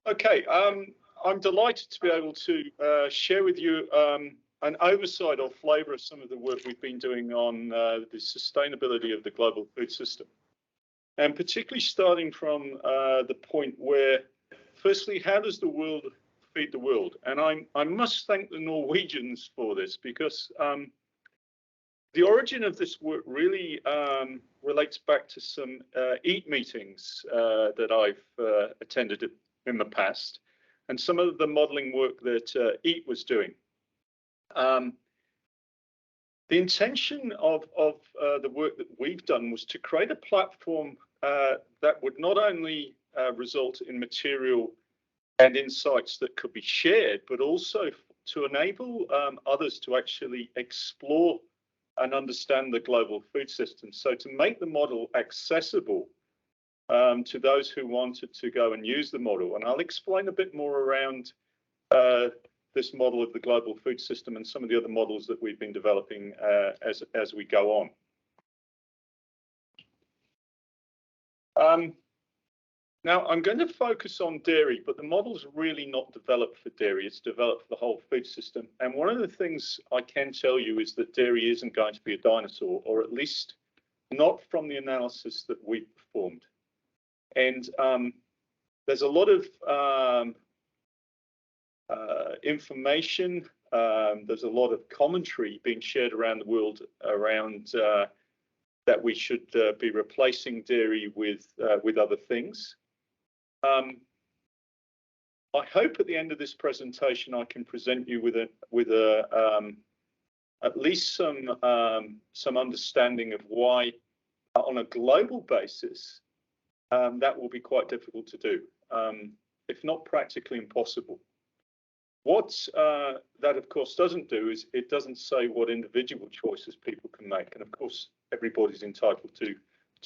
Okay, I'm delighted to be able to share with you an oversight or flavour of some of the work we've been doing on the sustainability of the global food system. And particularly starting from the point where, firstly, how does the world feed the world? And I must thank the Norwegians for this, because the origin of this work really relates back to some EAT meetings that I've attended in the past, and some of the modelling work that EAT was doing. The intention of the work that we've done was to create a platform that would not only result in material and insights that could be shared, but also to enable others to actually explore and understand the global food system. So to make the model accessible to those who wanted to go and use the model. And I'll explain a bit more around this model of the global food system and some of the other models that we've been developing as we go on. Now, I'm going to focus on dairy, but the model's really not developed for dairy. It's developed for the whole food system. And one of the things I can tell you is that dairy isn't going to be a dinosaur, or at least not from the analysis that we've performed. And there's a lot of information. There's a lot of commentary being shared around the world around that we should be replacing dairy with other things. I hope at the end of this presentation I can present you with at least some understanding of why, on a global basis, that will be quite difficult to do, if not practically impossible. What that, of course, doesn't do is it doesn't say what individual choices people can make. And of course, everybody's entitled to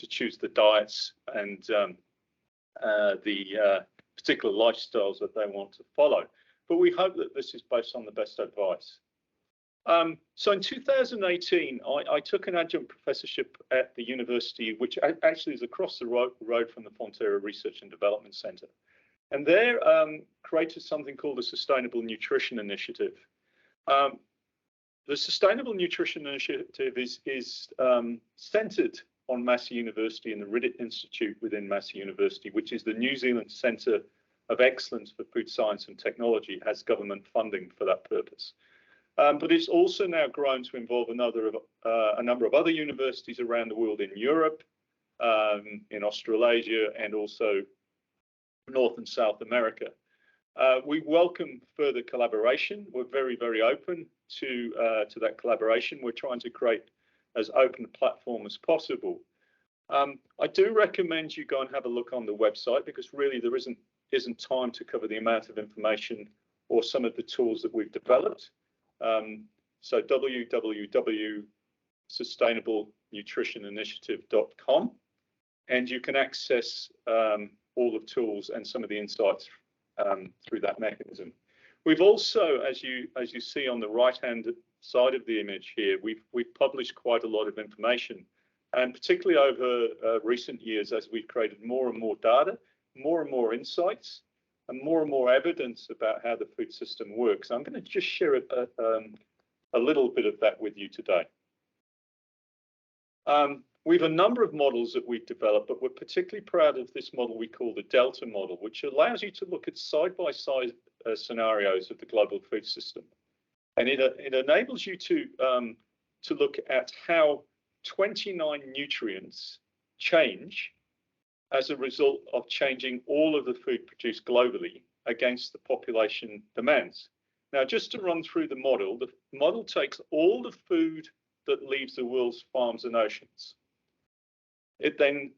choose the diets and the particular lifestyles that they want to follow. But we hope that this is based on the best advice. So in 2018, I took an adjunct professorship at the university, which actually is across the road from the Fonterra Research and Development Centre. And there created something called the Sustainable Nutrition Initiative. The Sustainable Nutrition Initiative is centred on Massey University and the Riddet Institute within Massey University, which is the New Zealand Centre of Excellence for Food Science and Technology, has government funding for that purpose. But it's also now grown to involve a number of other universities around the world, in Europe, in Australasia, and also North and South America. We welcome further collaboration. We're very, very open to that collaboration. We're trying to create as open a platform as possible. I do recommend you go and have a look on the website, because really there isn't time to cover the amount of information or some of the tools that we've developed. So www.sustainablenutritioninitiative.com, and you can access all the tools and some of the insights through that mechanism. We've also, as you see on the right-hand side of the image here, we've published quite a lot of information, and particularly over recent years, as we've created more and more data, more and more insights, and more evidence about how the food system works. I'm going to just share a little bit of that with you today. We have a number of models that we've developed, but we're particularly proud of this model we call the Delta model, which allows you to look at side-by-side scenarios of the global food system. And it enables you to look at how 29 nutrients change as a result of changing all of the food produced globally against the population demands. Now, just to run through the model takes all the food that leaves the world's farms and oceans. It then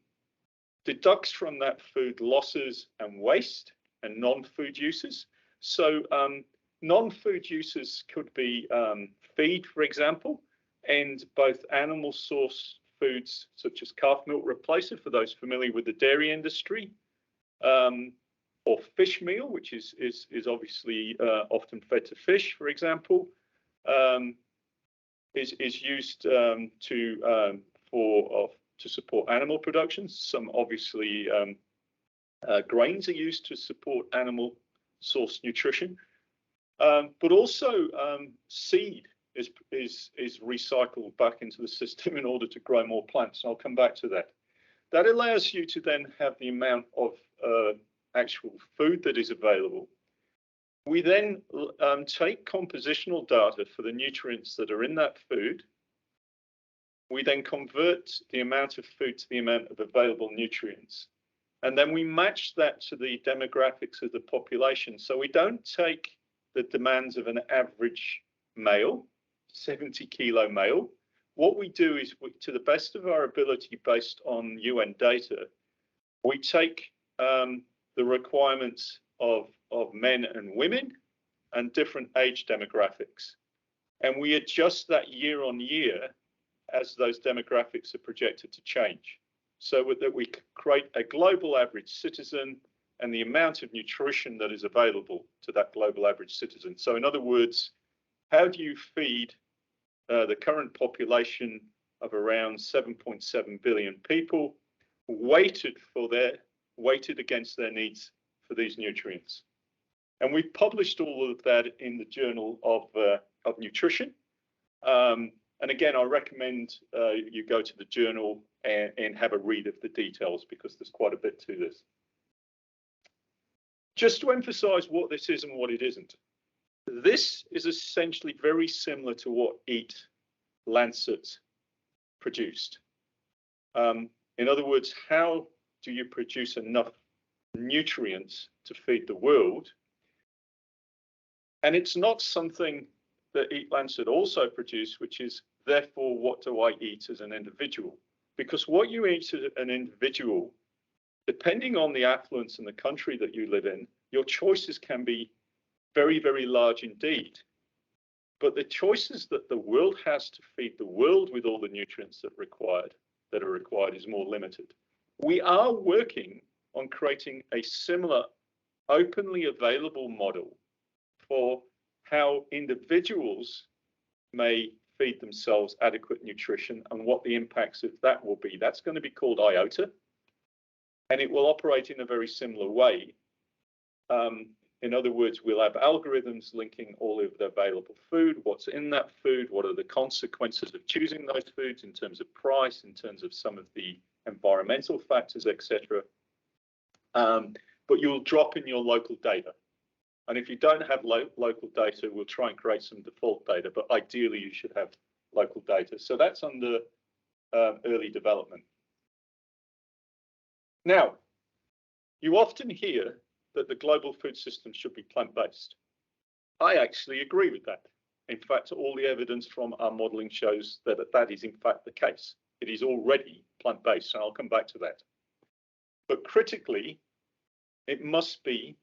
deducts from that food losses and waste and non-food uses. So non-food uses could be feed, for example, and both animal source foods such as calf milk replacer, for those familiar with the dairy industry, or fish meal, which is obviously often fed to fish, for example, is used to support animal production. Some obviously Grains are used to support animal source nutrition, but also seed is recycled back into the system in order to grow more plants. And I'll come back to that. That allows you to then have the amount of actual food that is available. We then take compositional data for the nutrients that are in that food. We then convert the amount of food to the amount of available nutrients. And then we match that to the demographics of the population. So we don't take the demands of an average male, 70-kilo male. What we do is, to the best of our ability, based on UN data, we take the requirements of men and women and different age demographics, and we adjust that year on year as those demographics are projected to change, so that we create a global average citizen and the amount of nutrition that is available to that global average citizen. So in other words, how do you feed the current population of around 7.7 billion people, weighted against their needs for these nutrients? And we've published all of that in the Journal of Nutrition. And again, I recommend you go to the journal and have a read of the details, because there's quite a bit to this. Just to emphasize what this is and what it isn't. This is essentially very similar to what EAT Lancet produced. In other words, how do you produce enough nutrients to feed the world? And it's not something that EAT Lancet also produced, which is, therefore, what do I eat as an individual? Because what you eat as an individual, depending on the affluence in the country that you live in, your choices can be very, very large indeed. But the choices that the world has to feed the world with all the nutrients that are required is more limited. We are working on creating a similar openly available model for how individuals may feed themselves adequate nutrition and what the impacts of that will be. That's going to be called IOTA, and it will operate in a very similar way. In other words, we'll have algorithms linking all of the available food, what's in that food, what are the consequences of choosing those foods in terms of price, in terms of some of the environmental factors, etc. But you'll drop in your local data. And if you don't have local data, we'll try and create some default data, but ideally you should have local data. So that's under early development. Now, you often hear that the global food system should be plant-based. I actually agree with that. In fact, all the evidence from our modeling shows that that is in fact the case. It is already plant-based, and I'll come back to that. But critically, it must be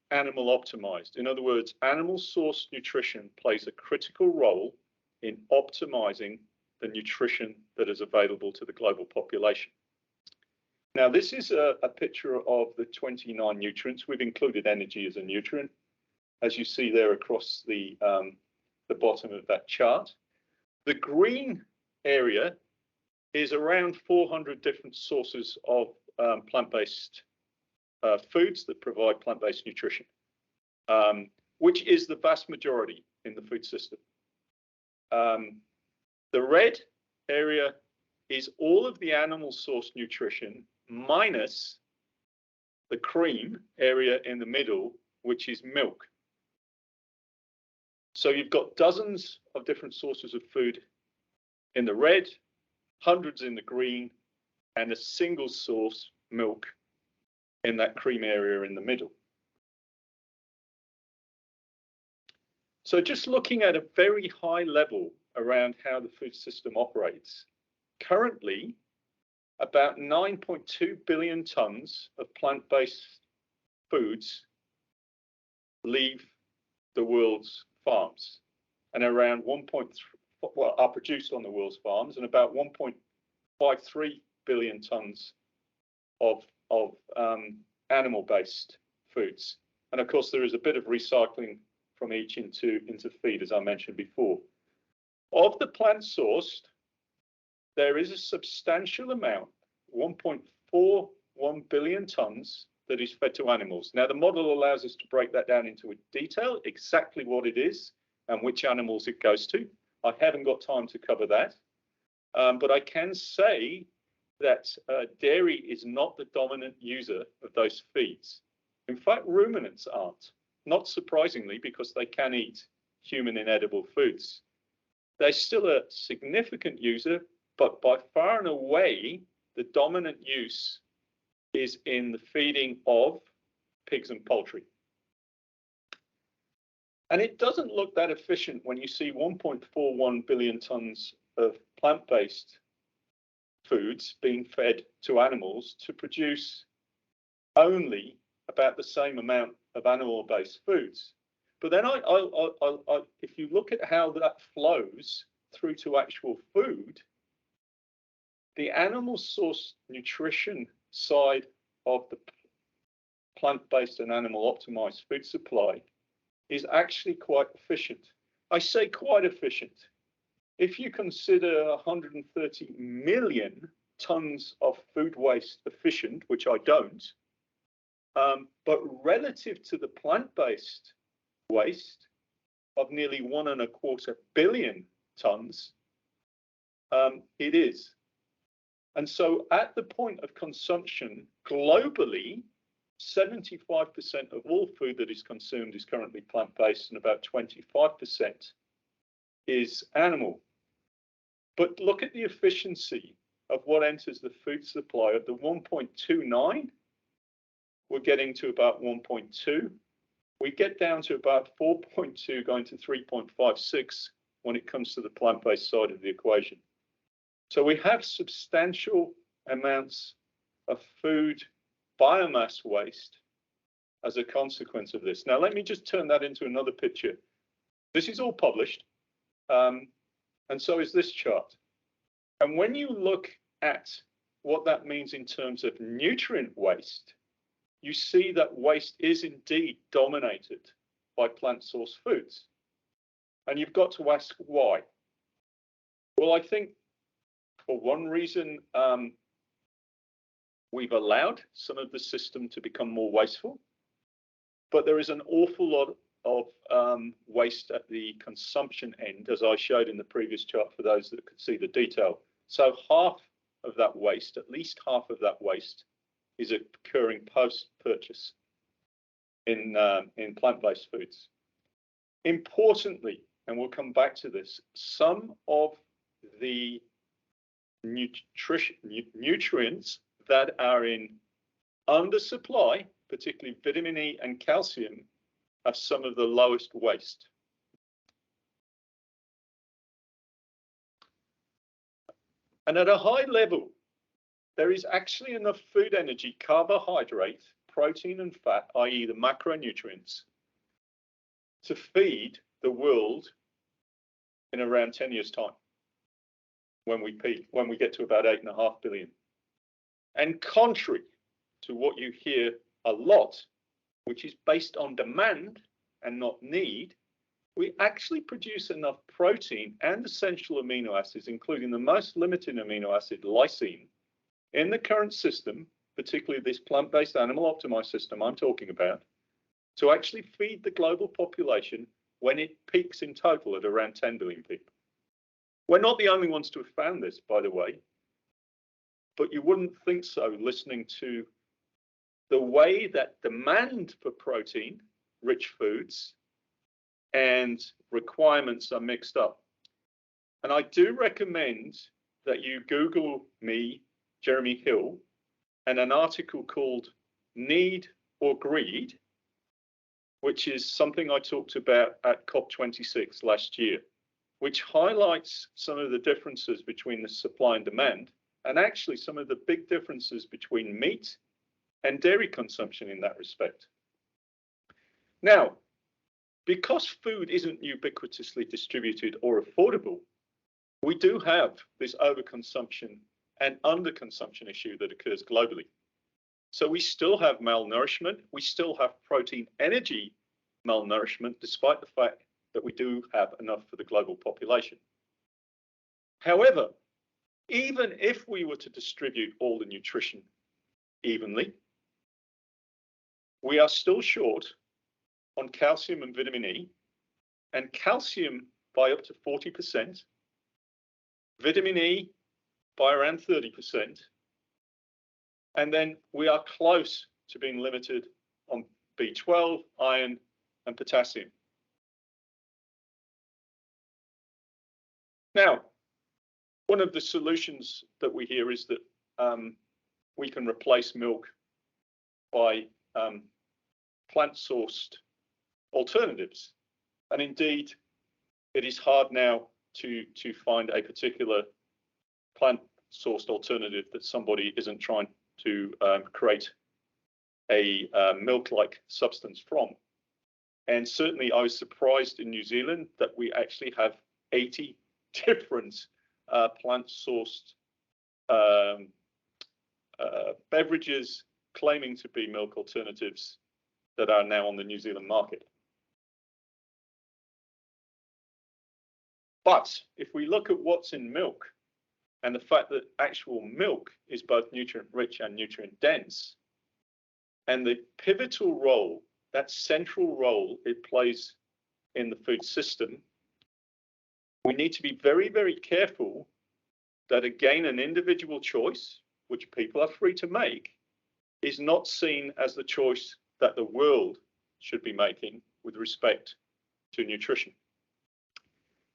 animal optimized. In other words, animal source nutrition plays a critical role in optimizing the nutrition that is available to the global population. Now, this is a picture of the 29 nutrients. We've included energy as a nutrient, as you see there across the bottom of that chart. The green area is around 400 different sources of plant-based foods that provide plant-based nutrition, which is the vast majority in the food system. The red area is all of the animal source nutrition minus the cream area in the middle, which is milk. So you've got dozens of different sources of food in the red, hundreds in the green, and a single source, milk, in that cream area in the middle. So just looking at a very high level around how the food system operates, currently about 9.2 billion tons of plant-based foods leave the world's farms, and around are produced on the world's farms, and about 1.53 billion tons of animal-based foods. And of course, there is a bit of recycling from each into feed, as I mentioned before. Of the plant-sourced, there is a substantial amount, 1.41 billion tons, that is fed to animals. Now, the model allows us to break that down into detail, exactly what it is and which animals it goes to. I haven't got time to cover that, but I can say that dairy is not the dominant user of those feeds. In fact, ruminants aren't, not surprisingly, because they can eat human inedible foods. They're still a significant user, but by far and away, the dominant use is in the feeding of pigs and poultry. And it doesn't look that efficient when you see 1.41 billion tons of plant-based foods being fed to animals to produce only about the same amount of animal-based foods. But then if you look at how that flows through to actual food, the animal source nutrition side of the plant-based and animal optimized food supply is actually quite efficient. I say quite efficient. If you consider 130 million tons of food waste efficient, which I don't, but relative to the plant-based waste of nearly 1.25 billion tons, it is. And so at the point of consumption globally, 75% of all food that is consumed is currently plant-based and about 25% is animal. But look at the efficiency of what enters the food supply. At the 1.29, we're getting to about 1.2. We get down to about 4.2, going to 3.56 when it comes to the plant-based side of the equation. So we have substantial amounts of food biomass waste as a consequence of this. Now, let me just turn that into another picture. This is all published, and so is this chart. And when you look at what that means in terms of nutrient waste, you see that waste is indeed dominated by plant-sourced foods. And you've got to ask why. Well, I think for one reason, we've allowed some of the system to become more wasteful, but there is an awful lot of waste at the consumption end, as I showed in the previous chart for those that could see the detail. So half of that waste, at least half of that waste, is occurring post-purchase in plant-based foods. Importantly, and we'll come back to this, some of the nutrients that are in undersupply, particularly vitamin E and calcium, have some of the lowest waste. And at a high level, there is actually enough food energy, carbohydrate, protein and fat, i.e. the macronutrients, to feed the world in around 10 years' time when we peak, when we get to about 8.5 billion. And contrary to what you hear a lot, which is based on demand and not need, we actually produce enough protein and essential amino acids, including the most limited amino acid, lysine, in the current system, particularly this plant-based animal optimized system I'm talking about, to actually feed the global population when it peaks in total at around 10 billion people. We're not the only ones to have found this, by the way, but you wouldn't think so listening to the way that demand for protein-rich foods and requirements are mixed up. And I do recommend that you Google me, Jeremy Hill, and an article called Need or Greed, which is something I talked about at COP26 last year, which highlights some of the differences between the supply and demand, and actually some of the big differences between meat and dairy consumption in that respect. Now, because food isn't ubiquitously distributed or affordable, we do have this overconsumption and underconsumption issue that occurs globally. So we still have malnourishment, we still have protein energy malnourishment, despite the fact that we do have enough for the global population. However, even if we were to distribute all the nutrition evenly, we are still short on calcium and vitamin E, and calcium by up to 40%, vitamin E by around 30%, and then we are close to being limited on B12, iron, and potassium. Now, one of the solutions that we hear is that we can replace milk by plant-sourced alternatives. And indeed, it is hard now to find a particular plant-sourced alternative that somebody isn't trying to create a milk-like substance from. And certainly I was surprised in New Zealand that we actually have 80 different plant-sourced beverages claiming to be milk alternatives that are now on the New Zealand market. But if we look at what's in milk and the fact that actual milk is both nutrient rich and nutrient dense, and the pivotal role, that central role it plays in the food system, we need to be very, very careful that, again, an individual choice, which people are free to make, is not seen as the choice that the world should be making with respect to nutrition.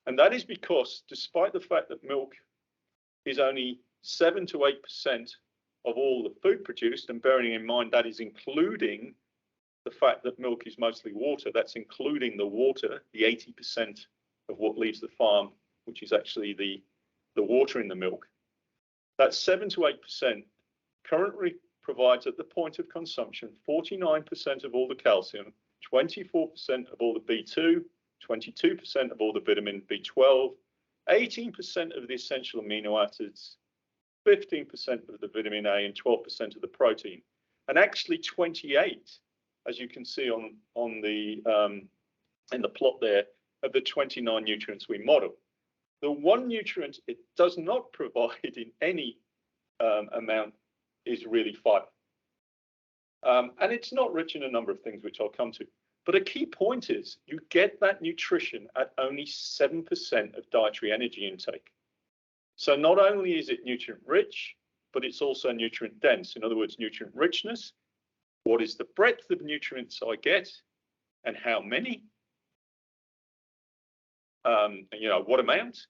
And that is because, despite the fact that milk is only 7 to 8% of all the food produced, and bearing in mind that is including the fact that milk is mostly water, that's including the water, the 80% of what leaves the farm, which is actually the water in the milk. That 7 to 8% currently provides at the point of consumption 49% of all the calcium, 24% of all the B2, 22% of all the vitamin B12, 18% of the essential amino acids, 15% of the vitamin A, and 12% of the protein. And actually 28, as you can see on the in the plot there, of the 29 nutrients we model. The one nutrient it does not provide in any amount is really fiber. And it's not rich in a number of things, which I'll come to. But a key point is you get that nutrition at only 7% of dietary energy intake. So not only is it nutrient rich, but it's also nutrient dense. In other words, nutrient richness. What is the breadth of nutrients I get and how many? What amount?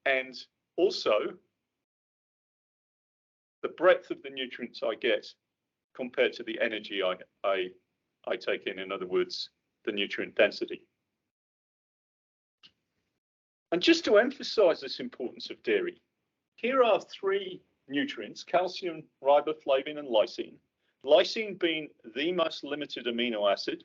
And also the breadth of the nutrients I get compared to the energy I take in other words, the nutrient density. And just to emphasize this importance of dairy, here are 3 nutrients: calcium, riboflavin, and lysine. Lysine being the most limited amino acid.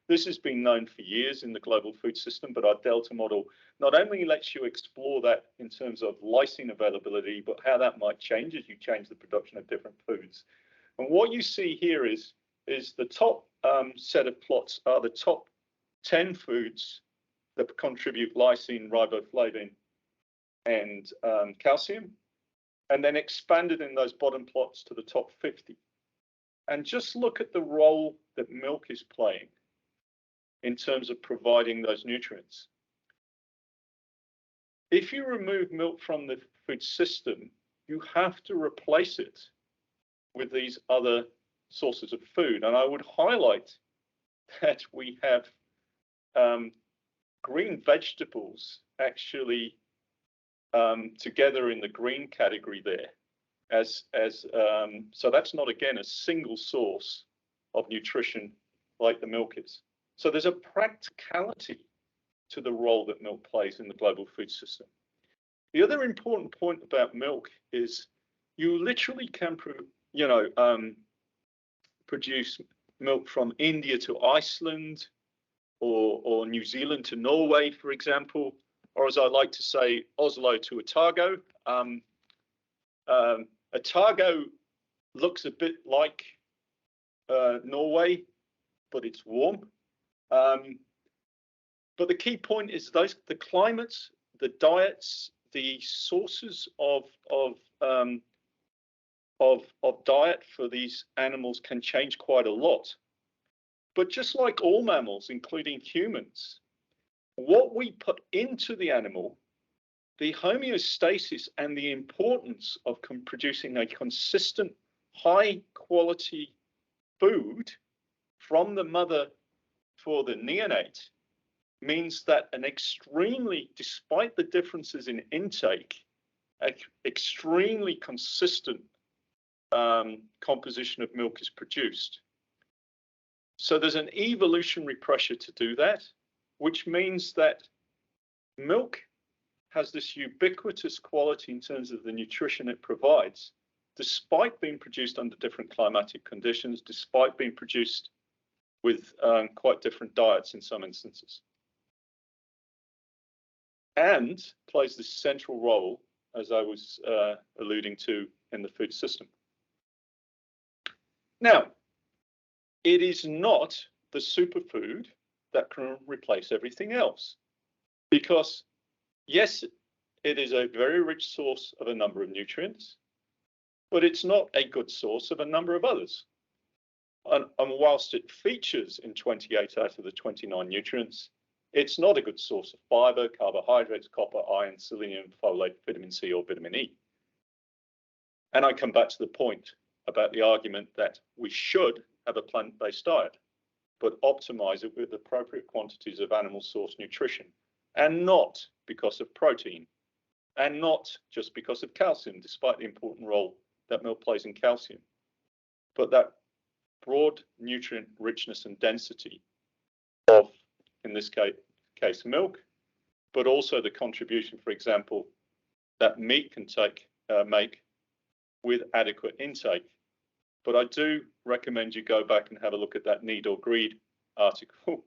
This has been known for years in the global food system, but our Delta model not only lets you explore that in terms of lysine availability, but how that might change as you change the production of different foods. And what you see here is the top set of plots are the top 10 foods that contribute lysine, riboflavin, and calcium, and then expanded in those bottom plots to the top 50. And just look at the role that milk is playing in terms of providing those nutrients. If you remove milk from the food system, you have to replace it with these other sources of food. And I would highlight that we have green vegetables actually together in the green category there. So that's not, again, a single source of nutrition like the milk is. So there's a practicality to the role that milk plays in the global food system. The other important point about milk is you literally can produce milk from India to Iceland or New Zealand to Norway, for example, or as I like to say, Oslo to Otago. Otago looks a bit like Norway, but it's warm. But the key point is the climates, the diets, the sources of diet for these animals can change quite a lot But just like all mammals, including humans, what we put into the animal, the homeostasis and the importance of producing a consistent, high quality food from the mother for the neonate means that an extremely, despite the differences in intake, extremely consistent composition of milk is produced. So there's an evolutionary pressure to do that, which means that milk has this ubiquitous quality in terms of the nutrition it provides, despite being produced under different climatic conditions, despite being produced with quite different diets in some instances. And plays this central role, as I was alluding to, in the food system. Now, it is not the superfood that can replace everything else, because yes, it is a very rich source of a number of nutrients, but it's not a good source of a number of others. And whilst it features in 28 out of the 29 nutrients, it's not a good source of fiber, carbohydrates, copper, iron, selenium, folate, vitamin C, or vitamin E. And I come back to the point about the argument that we should have a plant-based diet, but optimize it with appropriate quantities of animal source nutrition, and not because of protein, and not just because of calcium, despite the important role that milk plays in calcium, but that broad nutrient richness and density of, in this case, milk, but also the contribution, for example, that meat can make with adequate intake. But I do recommend you go back and have a look at that Need or Greed article,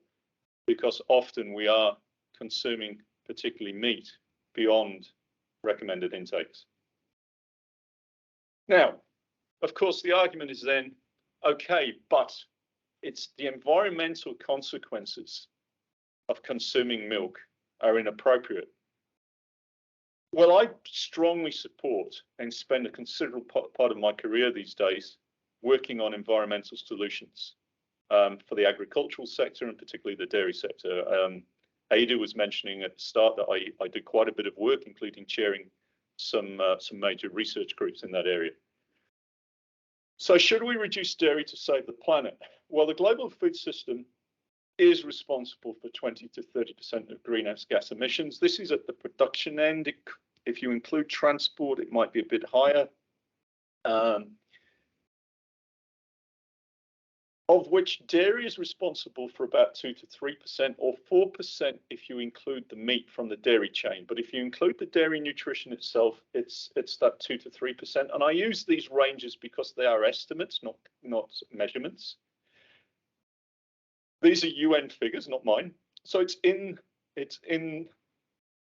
because often we are consuming particularly meat beyond recommended intakes. Now, of course, the argument is then, okay, but it's the environmental consequences of consuming milk are inappropriate. Well, I strongly support and spend a considerable part of my career these days working on environmental solutions for the agricultural sector and particularly the dairy sector. Ada was mentioning at the start that I do quite a bit of work, including chairing some major research groups in that area. So should we reduce dairy to save the planet? Well, the global food system is responsible for 20 to 30% of greenhouse gas emissions. This is at the production end. If you include transport, it might be a bit higher. Of which dairy is responsible for about 2 to 3%, or 4% if you include the meat from the dairy chain. But if you include the dairy nutrition itself, it's that 2 to 3%. And I use these ranges because they are estimates, not measurements. These are UN figures, not mine. So it's in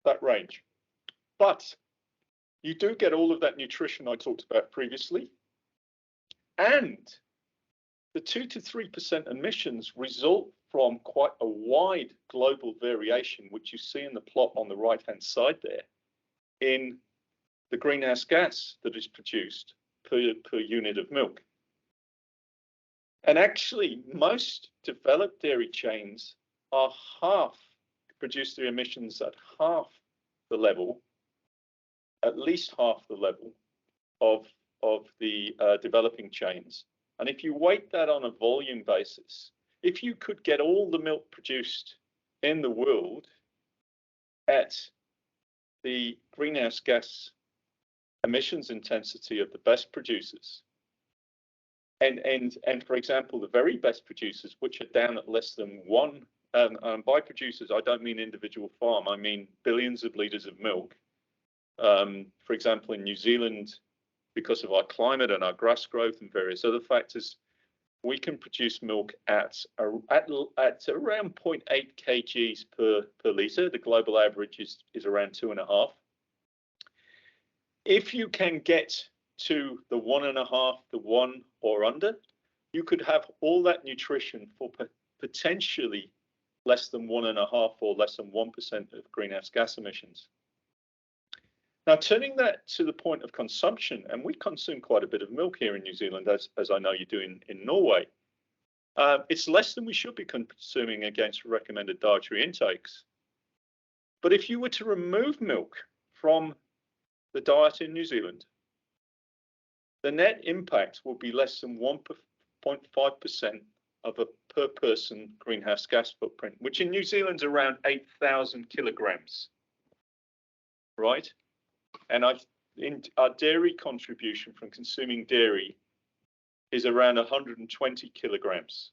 that range. But you do get all of that nutrition I talked about previously, and the 2 to 3% emissions result from quite a wide global variation, which you see in the plot on the right-hand side there, in the greenhouse gas that is produced per unit of milk. And actually, most developed dairy chains are produce their emissions at half the level, at least half the level of the developing chains. And if you weight that on a volume basis, if you could get all the milk produced in the world at the greenhouse gas emissions intensity of the best producers, and for example, the very best producers, which are down at less than one, by producers, I don't mean individual farm, I mean billions of litres of milk. For example, in New Zealand, because of our climate and our grass growth and various other factors, we can produce milk at around 0.8 kgs per litre. The global average is around 2.5. If you can get to the 1.5, the 1 or under, you could have all that nutrition for potentially less than 1.5 or less than 1% of greenhouse gas emissions. Now, turning that to the point of consumption, and we consume quite a bit of milk here in New Zealand, as I know you do in Norway. It's less than we should be consuming against recommended dietary intakes. But if you were to remove milk from the diet in New Zealand, the net impact will be less than 1.5% of a per person greenhouse gas footprint, which in New Zealand's around 8,000 kilograms, right? And our dairy contribution from consuming dairy is around 120 kilograms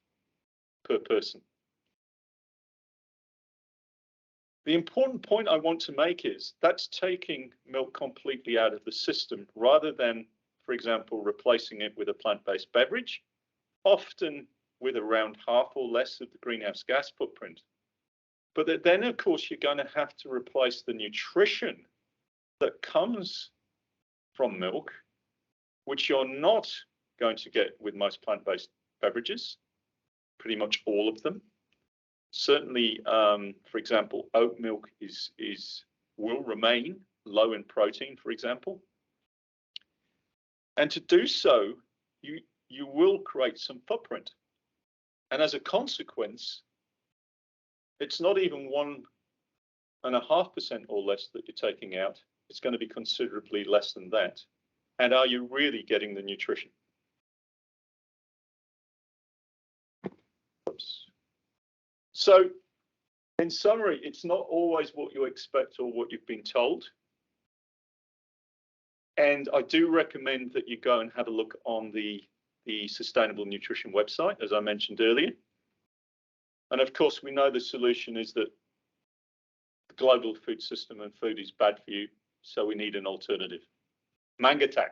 per person. The important point I want to make is that's taking milk completely out of the system rather than, for example, replacing it with a plant-based beverage, often with around half or less of the greenhouse gas footprint. But then, of course, you're going to have to replace the nutrition that comes from milk, which you're not going to get with most plant-based beverages, pretty much all of them. Certainly, for example, oat milk will remain low in protein, for example. And to do so, you will create some footprint. And as a consequence, it's not even 1.5% or less that you're taking out. It's going to be considerably less than that. And are you really getting the nutrition? Oops. So, in summary, it's not always what you expect or what you've been told. And I do recommend that you go and have a look on the Sustainable Nutrition website, as I mentioned earlier. And of course, we know the solution is that the global food system and food is bad for you, so we need an alternative. Mangatak.